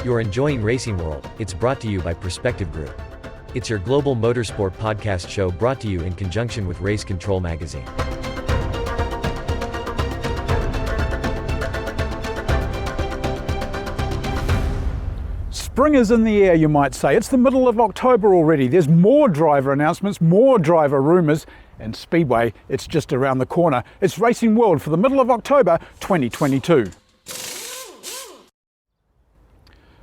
You're enjoying Racing World. It's brought to you by Perspective Group. It's your global motorsport podcast show brought to you in conjunction with Race Control Magazine. Spring is in the air, you might say. It's the middle of October already. There's more driver announcements, more driver rumours, and Speedway, it's just around the corner. It's Racing World for the middle of October 2022.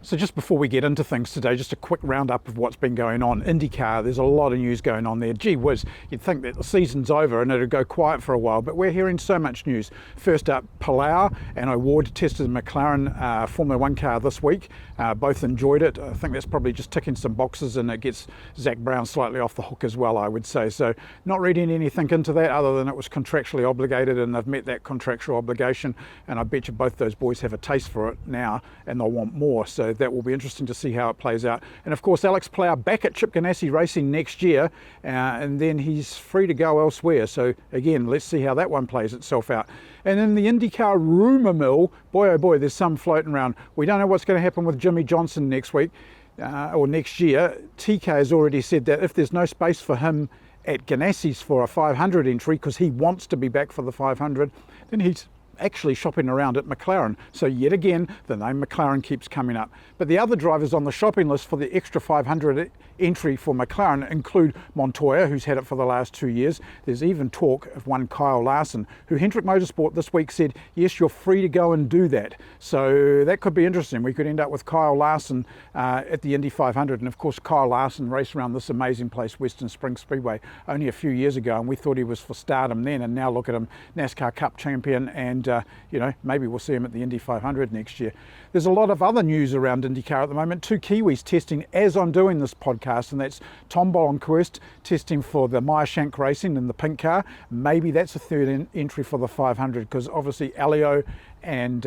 So just before we get into things today, just a quick roundup of what's been going on. IndyCar, there's a lot of news going on there. Gee whiz, you'd think that the season's over and it'd go quiet for a while, but we're hearing so much news. First up, Palau and O'Ward tested the McLaren Formula One car this week. Both enjoyed it. I think that's probably just ticking some boxes, and it gets Zach Brown slightly off the hook as well, I would say. So not reading anything into that other than it was contractually obligated, and they've met that contractual obligation, and I bet you both those boys have a taste for it now and they'll want more. So that will be interesting to see how it plays out. And of course, Alex Palau back at Chip Ganassi Racing next year, and then he's free to go elsewhere. So again, let's see how that one plays itself out. And in the IndyCar rumour mill, boy oh boy, there's some floating around. We don't know what's going to happen with Jimmy Johnson next week or next year. TK has already said that if there's no space for him at Ganassi's for a 500 entry, because he wants to be back for the 500, then he's actually shopping around at McLaren. So yet again, the name McLaren keeps coming up. But the other drivers on the shopping list for the extra 500 entry for McLaren include Montoya, who's had it for the last 2 years. There's even talk of one Kyle Larson, who Hendrick Motorsport this week said, yes, you're free to go and do that. So that could be interesting. We could end up with Kyle Larson at the Indy 500. And of course, Kyle Larson raced around this amazing place, Western Springs Speedway, only a few years ago, and we thought he was for stardom then, and now look at him, NASCAR Cup champion, and you know, maybe we'll see him at the Indy 500 next year. There's a lot of other news around IndyCar at the moment. Two Kiwis testing as I'm doing this podcast, and that's Tom Bollenquist testing for the Meyershank Racing in the pink car. Maybe that's a third entry for the 500, because obviously Alio and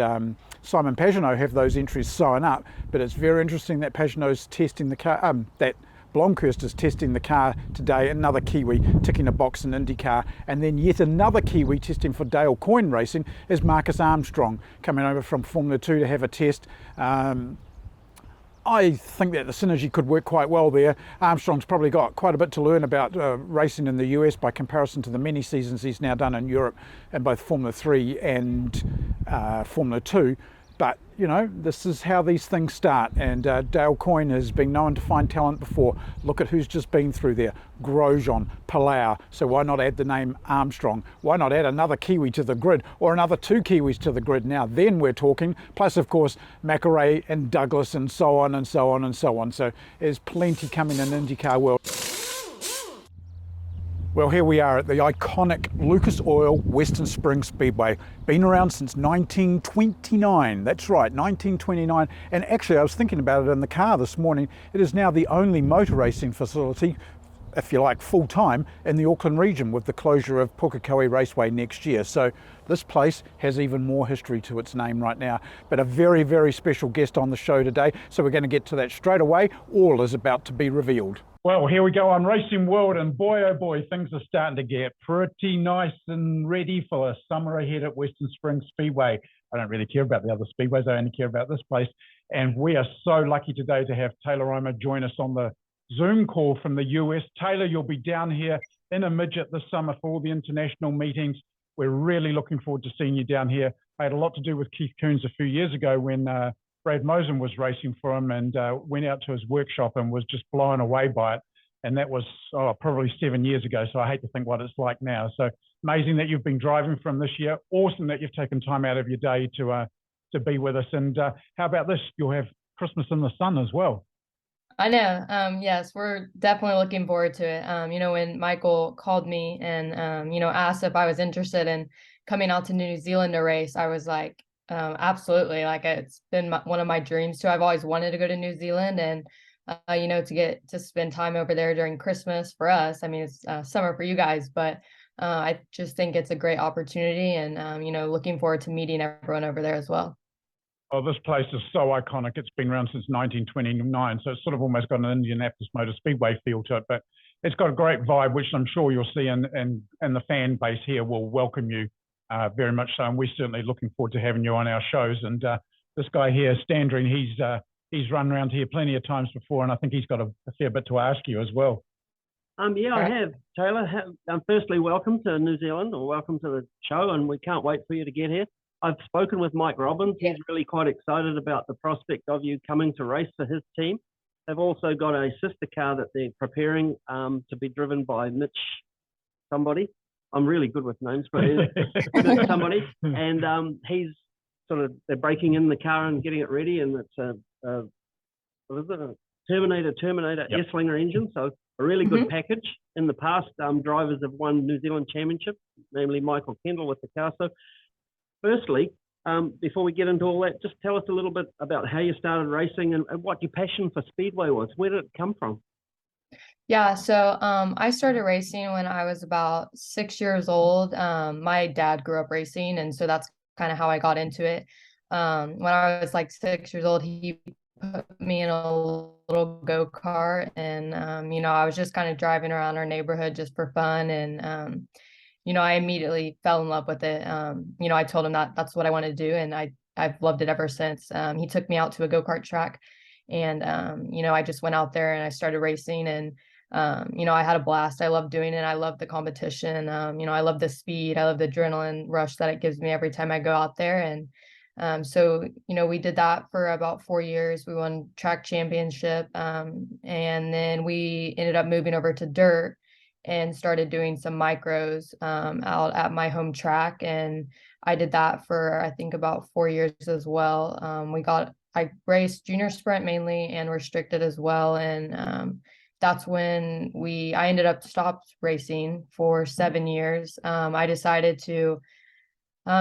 Simon Pagenaud have those entries sewn up, but it's very interesting that Pagenaud's testing the car, that Blomqvist is testing the car today, another Kiwi ticking a box in IndyCar, and then yet another Kiwi testing for Dale Coyne Racing is Marcus Armstrong, coming over from Formula 2 to have a test. I think that the synergy could work quite well there. Armstrong's probably got quite a bit to learn about racing in the US by comparison to the many seasons he's now done in Europe in both Formula 3 and Formula 2. But, you know, this is how these things start, and Dale Coyne has been known to find talent before. Look at who's just been through there. Grosjean, Palau, so why not add the name Armstrong? Why not add another Kiwi to the grid, or another two Kiwis to the grid? Now then we're talking, plus of course McElrea and Douglas and so on and so on and so on. So there's plenty coming in IndyCar world. Well, here we are at the iconic Lucas Oil Western Springs Speedway. Been around since 1929. That's right, 1929. And actually, I was thinking about it in the car this morning. It is now the only motor racing facility, if you like, full-time in the Auckland region, with the closure of Pukekohe Raceway next year. So this place has even more history to its name right now. But a very, very special guest on the show today. So we're going to get to that straight away. All is about to be revealed. Well, here we go on Racing World, and boy, oh boy, things are starting to get pretty nice and ready for the summer ahead at Western Springs Speedway. I don't really care about the other speedways, I only care about this place. And we are so lucky today to have Taylor Reimer join us on the Zoom call from the US. Taylor, you'll be down here in a midget this summer for all the international meetings. We're really looking forward to seeing you down here. I had a lot to do with Keith Coons a few years ago when Brad Mosen was racing for him, and went out to his workshop and was just blown away by it. And that was probably 7 years ago, so I hate to think what it's like now. So amazing that you've been driving from this year. Awesome that you've taken time out of your day to be with us. And how about this? You'll have Christmas in the sun as well. I know. Yes, we're definitely looking forward to it. You know, when Michael called me and, you know, asked if I was interested in coming out to New Zealand to race, I was like, absolutely. Like, it's been one of my dreams too. I've always wanted to go to New Zealand, and you know, to get to spend time over there during Christmas for us. I mean, it's summer for you guys, but I just think it's a great opportunity, and you know, looking forward to meeting everyone over there as well. Oh, this place is so iconic. It's been around since 1929, so it's sort of almost got an Indianapolis Motor Speedway feel to it, but it's got a great vibe, which I'm sure you'll see, and the fan base here will welcome you very much so. And we're certainly looking forward to having you on our shows. And this guy here, Standring, he's he's run around here plenty of times before, and I think he's got a fair bit to ask you as well. Yeah, I have, Taylor. Firstly, welcome to New Zealand, or welcome to the show, and we can't wait for you to get here. I've spoken with Mike Robbins. He's really quite excited about the prospect of you coming to race for his team. They've also got a sister car that they're preparing to be driven by Mitch somebody. I'm really good with names, but Mitch somebody. And they're breaking in the car and getting it ready, and it's what is it? A Terminator Air-Slinger engine. So a really good package. In the past, drivers have won New Zealand Championship, namely Michael Kendall with the car. So firstly, before we get into all that, just tell us a little bit about how you started racing and what your passion for Speedway was. Where did it come from? Yeah, so I started racing when I was about 6 years old. My dad grew up racing, and so that's kind of how I got into it. When I was like 6 years old, he put me in a little go-kart, and I was just kind of driving around our neighborhood just for fun, and I immediately fell in love with it. I told him that that's what I wanted to do, and I've loved it ever since. He took me out to a go-kart track, and I just went out there and I started racing, and I had a blast. I love doing it. I love the competition. I love the speed. I love the adrenaline rush that it gives me every time I go out there. And so we did that for about 4 years. We won track championship, and then we ended up moving over to dirt and started doing some micros out at my home track. And I did that for, I think, about 4 years as well. I raced junior sprint mainly and restricted as well. And that's when I ended up stopped racing for 7 years. I decided to,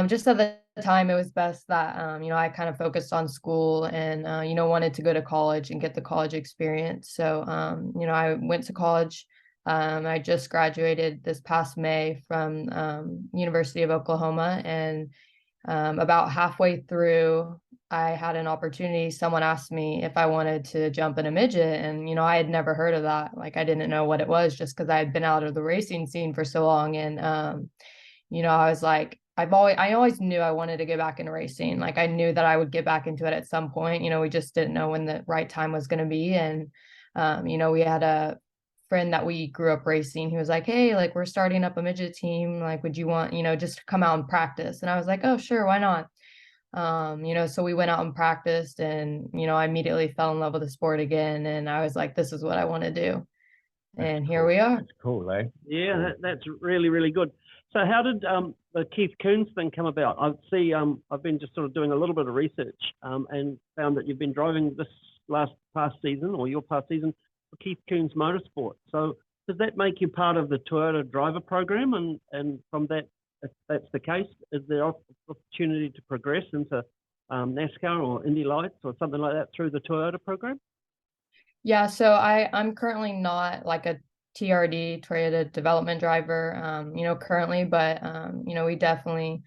just at the time, it was best that, I kind of focused on school and, wanted to go to college and get the college experience. So, I went to college. I just graduated this past May from University of Oklahoma, and about halfway through, I had an opportunity. Someone asked me if I wanted to jump in a midget, and I had never heard of that. Like, I didn't know what it was, just because I had been out of the racing scene for so long. And I was like, I always knew I wanted to get back into racing. Like, I knew that I would get back into it at some point. We just didn't know when the right time was going to be. And we had a friend that we grew up racing. He was like, hey, like, we're starting up a midget team. Like, would you want, just to come out and practice? And I was like, oh, sure, why not? So we went out and practiced, and, I immediately fell in love with the sport again. And I was like, this is what I want to do. And here we are. That's cool, eh? Yeah, that's really, really good. So how did the Keith Coons thing come about? I see, I've been just sort of doing a little bit of research and found that you've been driving this past season, or your past season, for Keith Coons Motorsport. So does that make you part of the Toyota driver program? And from that, if that's the case, is there opportunity to progress into NASCAR or Indy Lights or something like that through the Toyota program? Yeah, so I'm currently not like a TRD, Toyota development driver, currently, but, we definitely,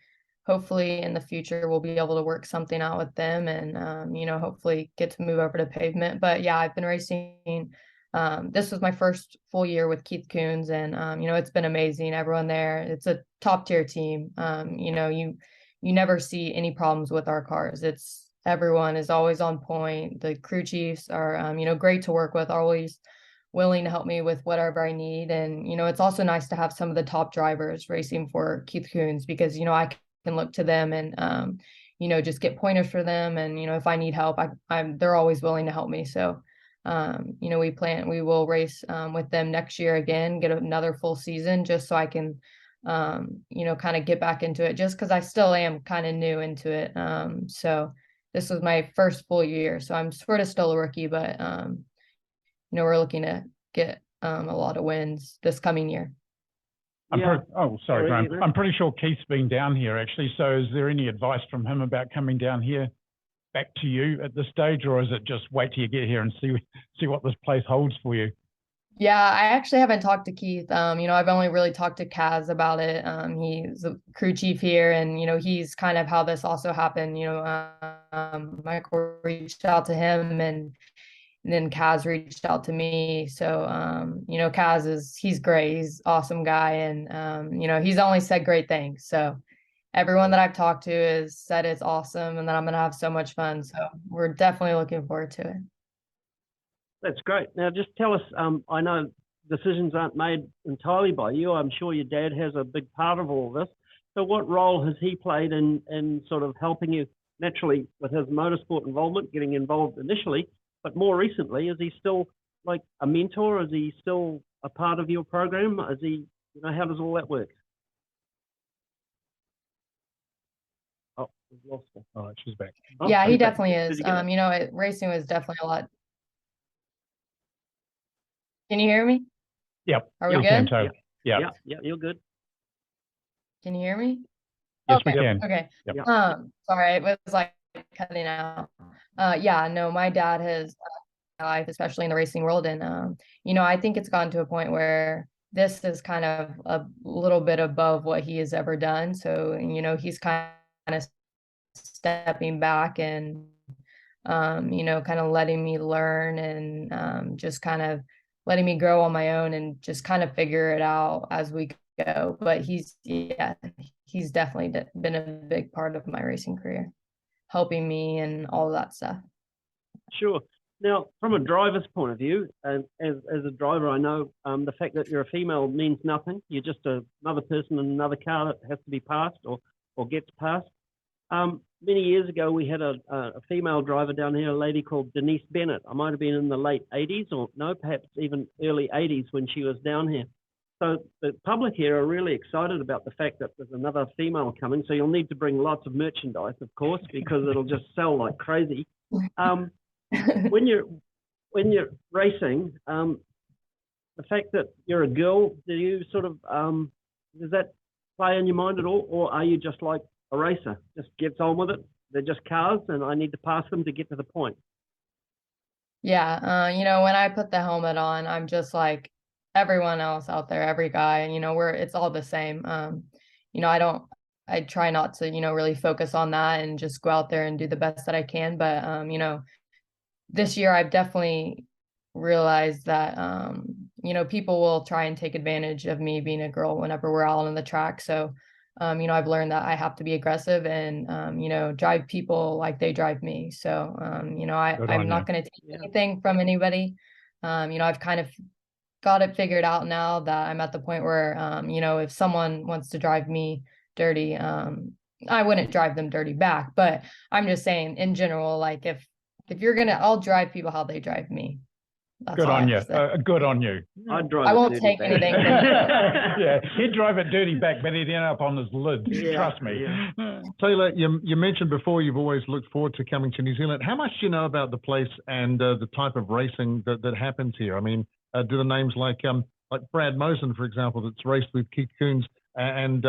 hopefully in the future, we'll be able to work something out with them and, hopefully get to move over to pavement. But yeah, I've been racing. This was my first full year with Keith Coons, and, it's been amazing. Everyone there, it's a top tier team. You never see any problems with our cars. Everyone is always on point. The crew chiefs are, great to work with, always willing to help me with whatever I need. And, it's also nice to have some of the top drivers racing for Keith Coons, because, I can look to them and, just get pointers for them. And, if I need help, they're always willing to help me. So, we will race with them next year again, get another full season, just so I can, kind of get back into it, just because I still am kind of new into it. So this was my first full year, so I'm sort of still a rookie, but we're looking to get a lot of wins this coming year. Sorry, Graham. I'm pretty sure Keith's been down here actually. So is there any advice from him about coming down here back to you at this stage, or is it just wait till you get here and see what this place holds for you? Yeah, I actually haven't talked to Keith. I've only really talked to Kaz about it. He's the crew chief here, and, he's kind of how this also happened. Michael reached out to him, and then Kaz reached out to me. So, Kaz he's great. He's an awesome guy. And, he's only said great things. So, everyone that I've talked to has said it's awesome and that I'm going to have so much fun. So we're definitely looking forward to it. That's great. Now, just tell us, I know decisions aren't made entirely by you. I'm sure your dad has a big part of all of this. So what role has he played in sort of helping you naturally with his motorsport involvement, getting involved initially, but more recently, is he still like a mentor? Is he still a part of your program? Is he, how does all that work? Oh, we've lost her. All right, she's back. Oh, Yeah, he she's back. definitely Did is. you get it? Racing was definitely a lot. Can you hear me? Yep. Are we we can, good? Taylor. Yep. Yeah, you're good. Can you hear me? Yes, Okay. we can. Okay. Yep. Sorry, it was like cutting out. Yeah, no, my dad has life, especially in the racing world, and I think it's gotten to a point where this is kind of a little bit above what he has ever done. So, he's kind of stepping back and kind of letting me learn and just kind of letting me grow on my own and just kind of figure it out as we go. But he's definitely been a big part of my racing career, helping me and all of that stuff. Sure. Now, from a driver's point of view, and as a driver, I know the fact that you're a female means nothing. You're just another person in another car that has to be passed or gets passed. Many years ago, we had a female driver down here, a lady called Denise Bennett. I might have been in the late 80s or no, perhaps even early 80s when she was down here. So the public here are really excited about the fact that there's another female coming. So you'll need to bring lots of merchandise, of course, because it'll just sell like crazy. When you're racing, the fact that you're a girl, do you sort of does that play in your mind at all, or are you just like a racer, just gets on with it? They're just cars, and I need to pass them to get to the point. Yeah, when I put the helmet on, I'm just like everyone else out there, every guy, and it's all the same. I try not to, really focus on that and just go out there and do the best that I can. But this year I've definitely realized that people will try and take advantage of me being a girl whenever we're out on the track. So I've learned that I have to be aggressive and drive people like they drive me. So I'm not going to take anything from anybody. I've kind of got it figured out now that I'm at the point where if someone wants to drive me dirty, I wouldn't drive them dirty back. But I'm just saying in general, like if you're gonna, I'll drive people how they drive me. That's good on you. Good on you. I'd drive. I won't take anything. Yeah, he'd drive it dirty back, but he'd end up on his lids. Yeah, trust me. Yeah. Taylor, you mentioned before you've always looked forward to coming to New Zealand. How much do you know about the place and the type of racing that happens here? I mean, do the names like Brad Mosen, for example, that's raced with Keith Coons, and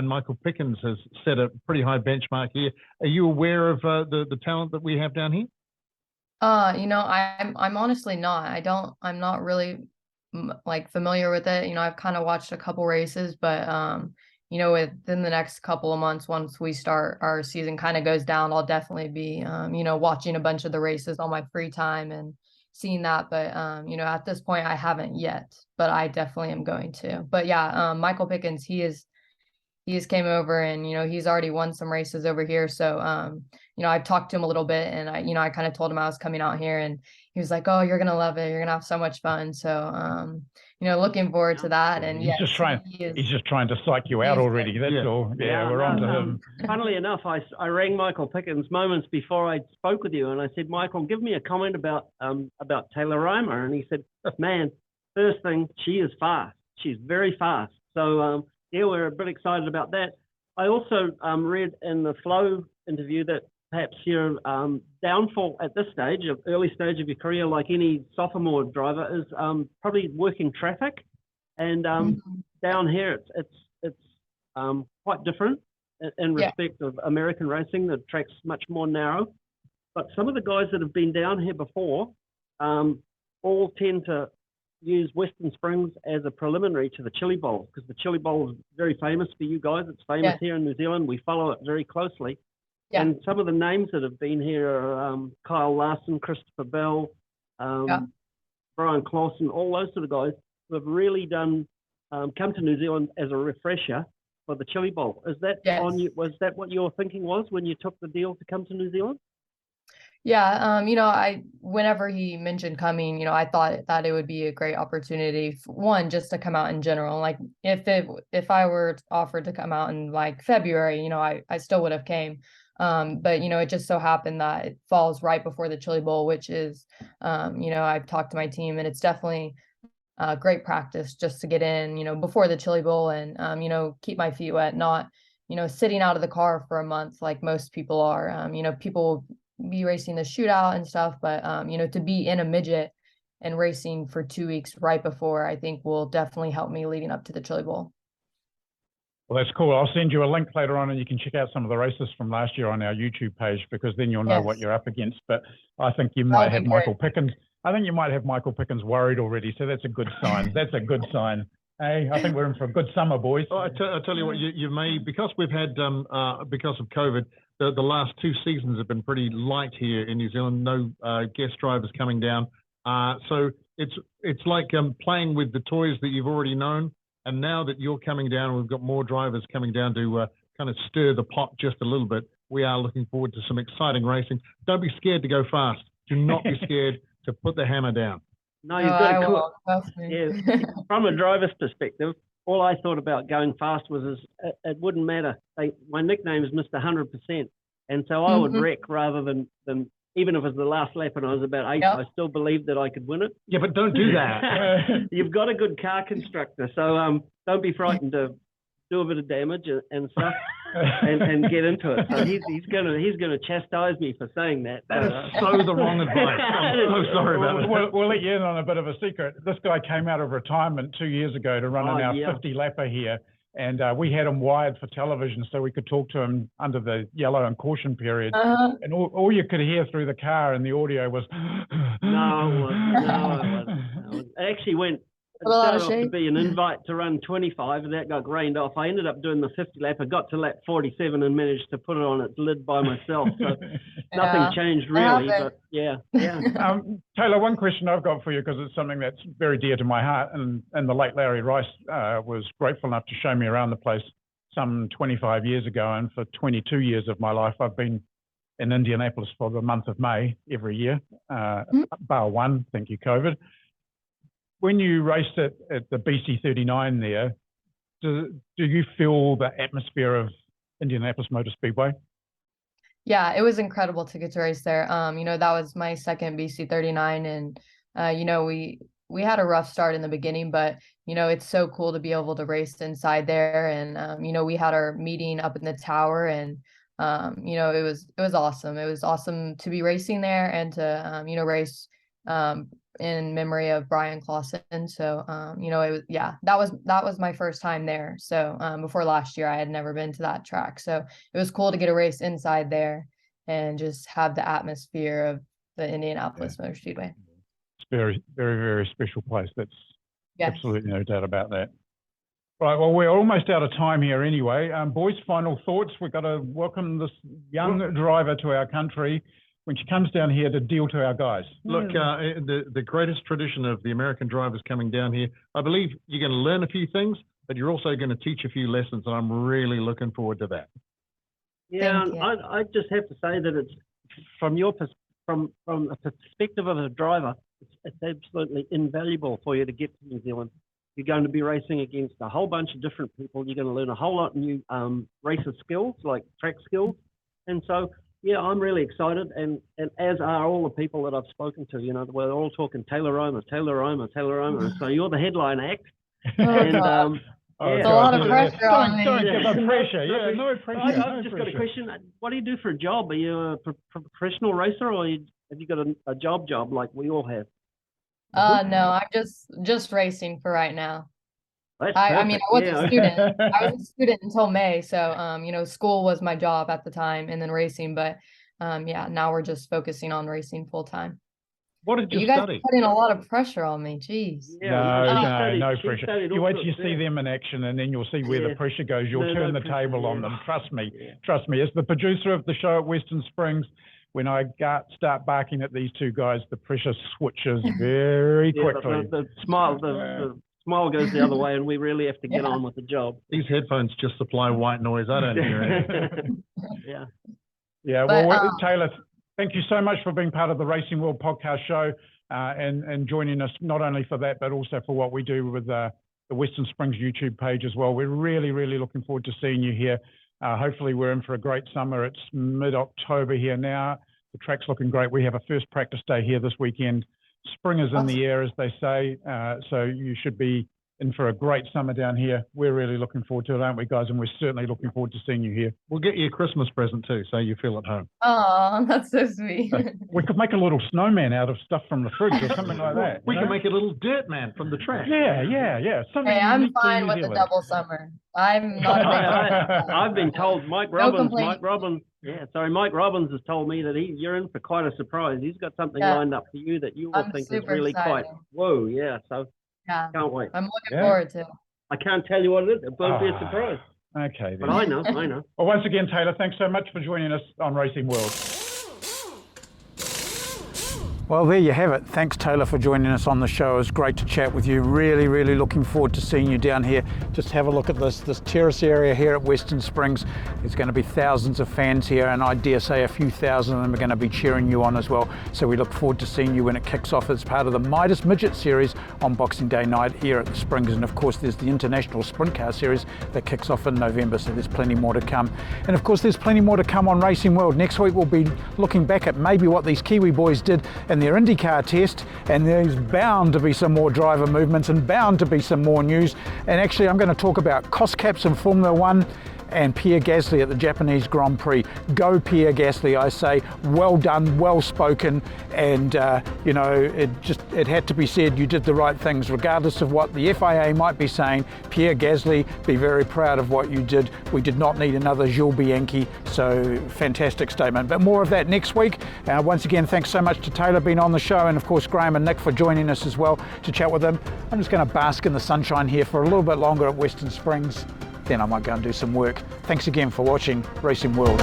Michael Pickens has set a pretty high benchmark here. Are you aware of the talent that we have down here? I'm honestly not. I'm not really like familiar with it. I've kind of watched a couple races, but within the next couple of months, once we start our season kind of goes down, I'll definitely be watching a bunch of the races on my free time and seeing that. But at this point I haven't yet, but I definitely am going to. But yeah, Michael Pickens, he has came over and he's already won some races over here. So I've talked to him a little bit, and I kind of told him I was coming out here, and he was like, "Oh, you're gonna love it. You're gonna have so much fun." So looking forward to that. And he's just trying to psych you out already. That's all. Yeah, we're on to him. Funnily enough, I rang Michael Pickens moments before I spoke with you, and I said, "Michael, give me a comment about Taylor Reimer." And he said, "Man, first thing, she is fast. She's very fast." So yeah, we're a bit excited about that. I also read in the Flow interview that perhaps your downfall at this stage, early stage of your career, like any sophomore driver, is probably working traffic. And down here, it's quite different in respect of American racing. The track's much more narrow. But some of the guys that have been down here before all tend to use Western Springs as a preliminary to the Chili Bowl, because the Chili Bowl is very famous for you guys. It's famous here in New Zealand. We follow it very closely. Yeah. And some of the names that have been here are Kyle Larson, Christopher Bell, Brian Clausen, all those sort of guys who have really come to New Zealand as a refresher for the Chili Bowl. Is that Yes. on you? Was that what your thinking was when you took the deal to come to New Zealand? Yeah, whenever he mentioned coming, I thought that it would be a great opportunity, one, just to come out in general. Like if I were offered to come out in like February, I still would have came. But it just so happened that it falls right before the Chili Bowl, which is, I've talked to my team, and it's definitely great practice just to get in, before the Chili Bowl, and keep my feet wet, not, sitting out of the car for a month like most people are. People be racing the shootout and stuff, but to be in a midget and racing for 2 weeks right before, I think will definitely help me leading up to the Chili Bowl. Well, that's cool. I'll send you a link later on, and you can check out some of the races from last year on our YouTube page, because then you'll know what you're up against. But I think you might have Michael Pickens. I think you might have Michael Pickens worried already, so that's a good sign. That's a good sign. Hey, I think we're in for a good summer, boys. I tell you what, you may, because we've had, because of COVID, the last 2 seasons have been pretty light here in New Zealand. No guest drivers coming down. So it's like playing with the toys that you've already known. And now that you're coming down, we've got more drivers coming down to kind of stir the pot just a little bit. We are looking forward to some exciting racing. Don't be scared to go fast. Do not be scared to put the hammer down. No, you've got to yeah. From a driver's perspective, all I thought about going fast was it wouldn't matter. My nickname is Mr. 100%. And so I would wreck rather than even if it was the last lap and I was about 8th, I still believed that I could win it. Yeah, but don't do that. You've got a good car constructor, so don't be frightened to do a bit of damage and stuff and get into it. So he's gonna chastise me for saying that. That is so the wrong advice. I'm so sorry about that. We'll let you in on a bit of a secret. This guy came out of retirement 2 years ago to run in our 50 lapper here. And we had him wired for television so we could talk to him under the yellow and caution period. And all you could hear through the car and the audio was... No, it wasn't. It actually went... It started off to be an invite to run 25, and that got rained off. I ended up doing the 50 lap. I got to lap 47 and managed to put it on its lid by myself. So nothing changed really, but yeah. Taylor, one question I've got for you, because it's something that's very dear to my heart, and the late Larry Rice was grateful enough to show me around the place some 25 years ago, and for 22 years of my life, I've been in Indianapolis for the month of May every year, bar one, thank you, COVID. When you raced at the BC39 there, do you feel the atmosphere of Indianapolis Motor Speedway? Yeah, it was incredible to get to race there. That was my second BC39, and we had a rough start in the beginning, but it's so cool to be able to race inside there. And we had our meeting up in the tower, and it was awesome. It was awesome to be racing there and to race in memory of Brian Clausen. So that was my first time there. So before last year I had never been to that track, so it was cool to get a race inside there and just have the atmosphere of the Indianapolis Motor Speedway. It's very, very, very special place. That's absolutely no doubt about that. Right, well, we're almost out of time here anyway. Boys, final thoughts. We've got to welcome this young driver to our country when she comes down here to deal to our guys. Look, the greatest tradition of the American drivers coming down here, I believe you're going to learn a few things, but you're also going to teach a few lessons, and I'm really looking forward to that. Yeah, I just have to say that it's from a perspective of a driver, it's absolutely invaluable for you to get to New Zealand. You're going to be racing against a whole bunch of different people. You're going to learn a whole lot of new racer skills, like track skills, and so. Yeah, I'm really excited, and as are all the people that I've spoken to. We're all talking Taylor Reimer. So you're the headline act. And it's a lot of pressure on me. Don't give us pressure. Yeah, no pressure. I've just got a question. What do you do for a job? Are you a professional racer, or have you got a job like we all have? No, I'm just racing for right now. I was a student. I was a student until May, so school was my job at the time, and then racing. But now we're just focusing on racing full time. What did you guys study? Are putting a lot of pressure on me. Jeez. No pressure. You wait till you see them in action, and then you'll see where the pressure goes. You'll turn the table on them. Trust me. Trust me. As the producer of the show at Western Springs, when I start barking at these two guys, the pressure switches very quickly. The smile smile goes the other way, and we really have to get on with the job. These headphones just supply white noise. I don't hear it. Yeah. Yeah. Well, Taylor, thank you so much for being part of the Racing World podcast show and joining us not only for that, but also for what we do with the Western Springs YouTube page as well. We're really, really looking forward to seeing you here. Hopefully we're in for a great summer. It's mid-October here now. The track's looking great. We have a first practice day here this weekend. Spring is in the air, as they say, so you should be in for a great summer down here. We're really looking forward to it, aren't we, guys? And we're certainly looking forward to seeing you here. We'll get you a Christmas present too, so you feel at home. Oh, that's so sweet. We could make a little snowman out of stuff from the fridge or something like that. We can make a little dirt man from the track. Yeah. Something I'm fine with the double summer. I'm not. I've been told Mike Robbins has told me that you're in for quite a surprise. He's got something lined up for you that you will think is really quite whoa. Yeah, so can't wait. I'm looking forward to. I can't tell you what it is. It won't be a surprise. Okay, then. But I know. Well, once again, Taylor, thanks so much for joining us on Racing World. Well, there you have it. Thanks, Taylor, for joining us on the show. It was great to chat with you. Really, really looking forward to seeing you down here. Just have a look at this terrace area here at Western Springs. There's going to be thousands of fans here, and I dare say a few thousand of them are going to be cheering you on as well. So we look forward to seeing you when it kicks off as part of the Midas Midget Series on Boxing Day night here at the Springs. And of course, there's the International Sprint Car Series that kicks off in November, so there's plenty more to come. And of course, there's plenty more to come on Racing World. Next week, we'll be looking back at maybe what these Kiwi boys did in their IndyCar test, and there's bound to be some more driver movements and bound to be some more news. And actually, I'm going to talk about cost caps in Formula One and Pierre Gasly at the Japanese Grand Prix. Go Pierre Gasly, I say. Well done, well spoken, and it had to be said. You did the right things regardless of what the FIA might be saying. Pierre Gasly, be very proud of what you did. We did not need another Jules Bianchi, so fantastic statement. But more of that next week. Once again, thanks so much to Taylor being on the show, and of course Graham and Nick for joining us as well to chat with them. I'm just going to bask in the sunshine here for a little bit longer at Western Springs. Then I might go and do some work. Thanks again for watching Racing World.